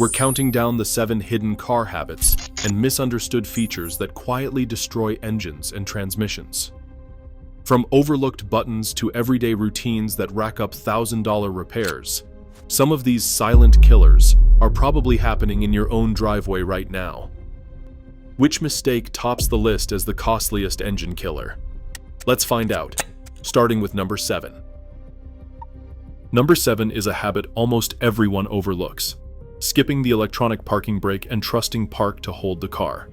We're counting down the 7 hidden car habits and misunderstood features that quietly destroy engines and transmissions. From overlooked buttons to everyday routines that rack up $1,000 repairs, some of these silent killers are probably happening in your own driveway right now. Which mistake tops the list as the costliest engine killer? Let's find out, starting with number 7. Number 7 is a habit almost everyone overlooks: skipping the electronic parking brake and trusting park to hold the car.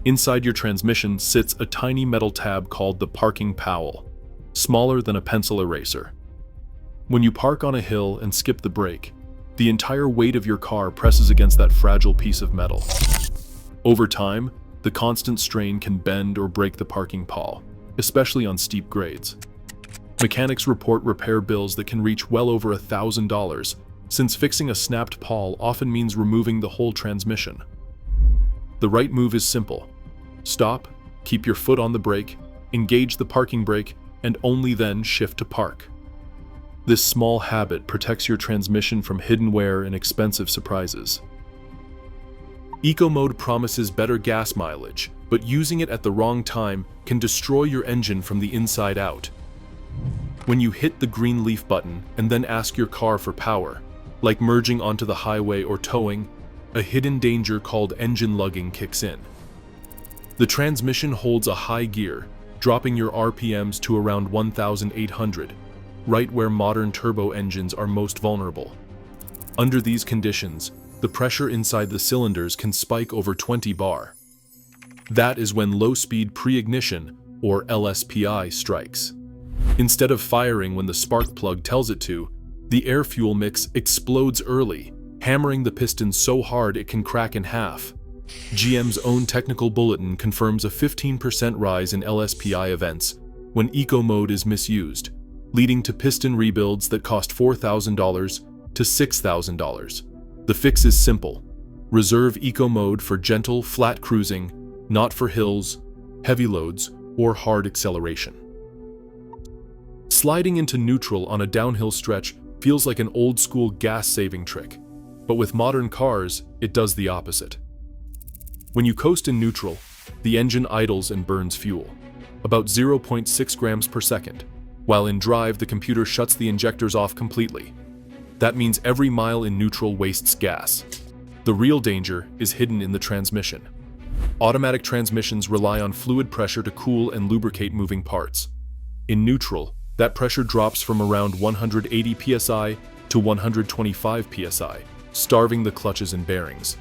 Inside your transmission sits a tiny metal tab called the parking powell, smaller than a pencil eraser. When you park on a hill and skip the brake, the entire weight of your car presses against that fragile piece of metal. Over time, the constant strain can bend or break the parking pawl, especially on steep grades. Mechanics report repair bills that can reach well over $1,000, since fixing a snapped pawl often means removing the whole transmission. The right move is simple: stop, keep your foot on the brake, engage the parking brake, and only then shift to park. This small habit protects your transmission from hidden wear and expensive surprises. Eco mode promises better gas mileage, but using it at the wrong time can destroy your engine from the inside out. When you hit the green leaf button and then ask your car for power, like merging onto the highway or towing, a hidden danger called engine lugging kicks in. The transmission holds a high gear, dropping your RPMs to around 1,800, right where modern turbo engines are most vulnerable. Under these conditions, the pressure inside the cylinders can spike over 20 bar. That is when low-speed pre-ignition, or LSPI, strikes. Instead of firing when the spark plug tells it to, the air-fuel mix explodes early, hammering the piston so hard it can crack in half. GM's own technical bulletin confirms a 15% rise in LSPI events when eco mode is misused, leading to piston rebuilds that cost $4,000 to $6,000. The fix is simple: reserve eco mode for gentle, flat cruising, not for hills, heavy loads, or hard acceleration. Sliding into neutral on a downhill stretch feels like an old-school gas-saving trick, but with modern cars, it does the opposite. When you coast in neutral, the engine idles and burns fuel, about 0.6 grams per second, while in drive the computer shuts the injectors off completely. That means every mile in neutral wastes gas. The real danger is hidden in the transmission. Automatic transmissions rely on fluid pressure to cool and lubricate moving parts. In neutral, that pressure drops from around 180 psi to 125 psi, starving the clutches and bearings.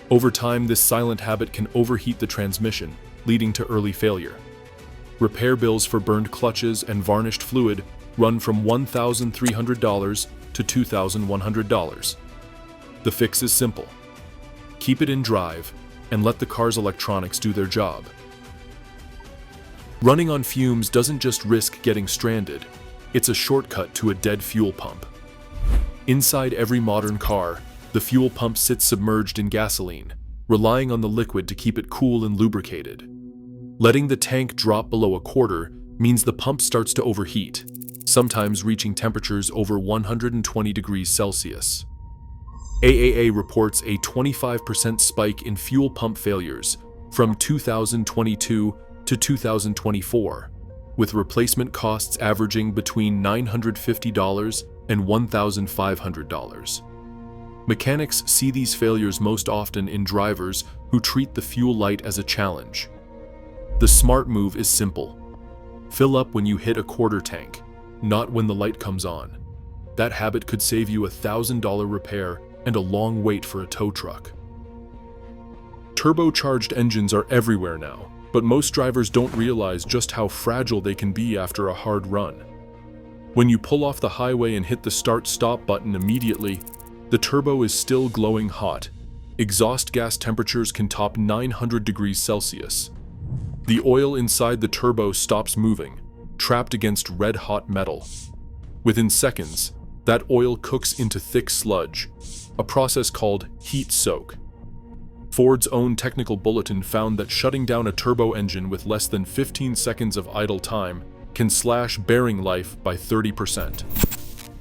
Over time, this silent habit can overheat the transmission, leading to early failure. Repair bills for burned clutches and varnished fluid run from $1,300 to $2,100. The fix is simple: keep it in drive and let the car's electronics do their job. Running on fumes doesn't just risk getting stranded, it's a shortcut to a dead fuel pump. Inside every modern car, the fuel pump sits submerged in gasoline, relying on the liquid to keep it cool and lubricated. Letting the tank drop below a quarter means the pump starts to overheat, sometimes reaching temperatures over 120 degrees Celsius. AAA reports a 25% spike in fuel pump failures from 2022 to 2024, with replacement costs averaging between $950 and $1,500. Mechanics see these failures most often in drivers who treat the fuel light as a challenge. The smart move is simple: fill up when you hit a quarter tank, not when the light comes on. That habit could save you a $1,000 repair and a long wait for a tow truck. Turbocharged engines are everywhere now, but most drivers don't realize just how fragile they can be after a hard run. When you pull off the highway and hit the start-stop button immediately, the turbo is still glowing hot. Exhaust gas temperatures can top 900 degrees Celsius. The oil inside the turbo stops moving, trapped against red-hot metal. Within seconds, that oil cooks into thick sludge, a process called heat soak. Ford's own technical bulletin found that shutting down a turbo engine with less than 15 seconds of idle time can slash bearing life by 30%.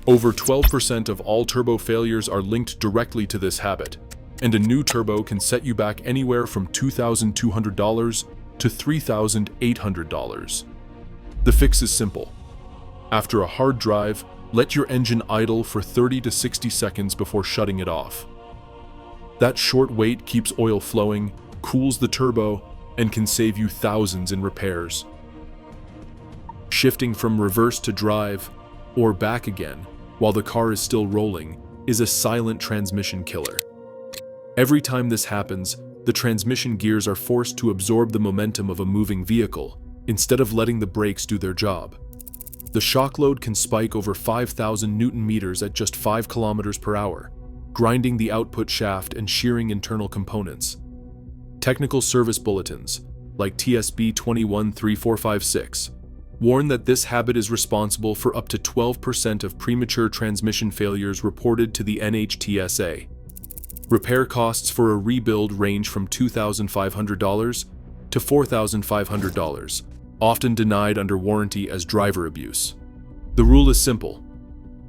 Over 12% of all turbo failures are linked directly to this habit, and a new turbo can set you back anywhere from $2,200 to $3,800. The fix is simple. After a hard drive, let your engine idle for 30 to 60 seconds before shutting it off. That short wait keeps oil flowing, cools the turbo, and can save you thousands in repairs. Shifting from reverse to drive, or back again, while the car is still rolling, is a silent transmission killer. Every time this happens, the transmission gears are forced to absorb the momentum of a moving vehicle, instead of letting the brakes do their job. The shock load can spike over 5,000 Newton meters at just 5 kilometers per hour, grinding the output shaft and shearing internal components. Technical service bulletins, like TSB 213456, warn that this habit is responsible for up to 12% of premature transmission failures reported to the NHTSA. Repair costs for a rebuild range from $2,500 to $4,500, often denied under warranty as driver abuse. The rule is simple.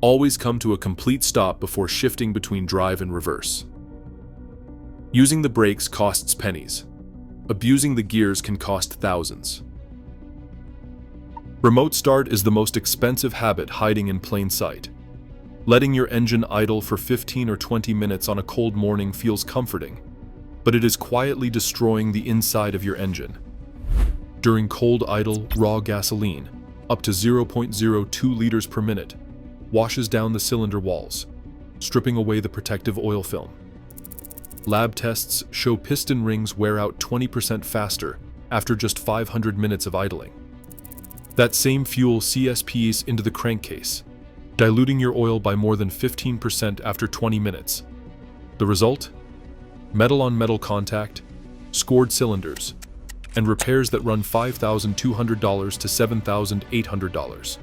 Always come to a complete stop before shifting between drive and reverse. Using the brakes costs pennies. Abusing the gears can cost thousands. Remote start is the most expensive habit hiding in plain sight. Letting your engine idle for 15 or 20 minutes on a cold morning feels comforting, but it is quietly destroying the inside of your engine. During cold idle, raw gasoline, up to 0.02 liters per minute, washes down the cylinder walls, stripping away the protective oil film. Lab tests show piston rings wear out 20% faster after just 500 minutes of idling. That same fuel CSPs into the crankcase, diluting your oil by more than 15% after 20 minutes. The result? Metal-on-metal contact, scored cylinders, and repairs that run $5,200 to $7,800.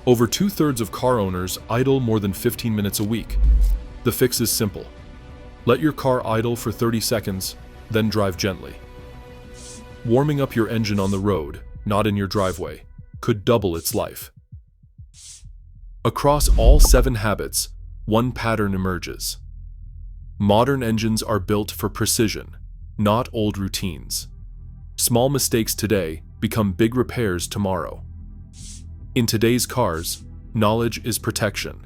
Over 2/3 of car owners idle more than 15 minutes a week. The fix is simple. Let your car idle for 30 seconds, then drive gently. Warming up your engine on the road, not in your driveway, could double its life. Across all 7 habits, one pattern emerges. Modern engines are built for precision, not old routines. Small mistakes today become big repairs tomorrow. In today's cars, knowledge is protection.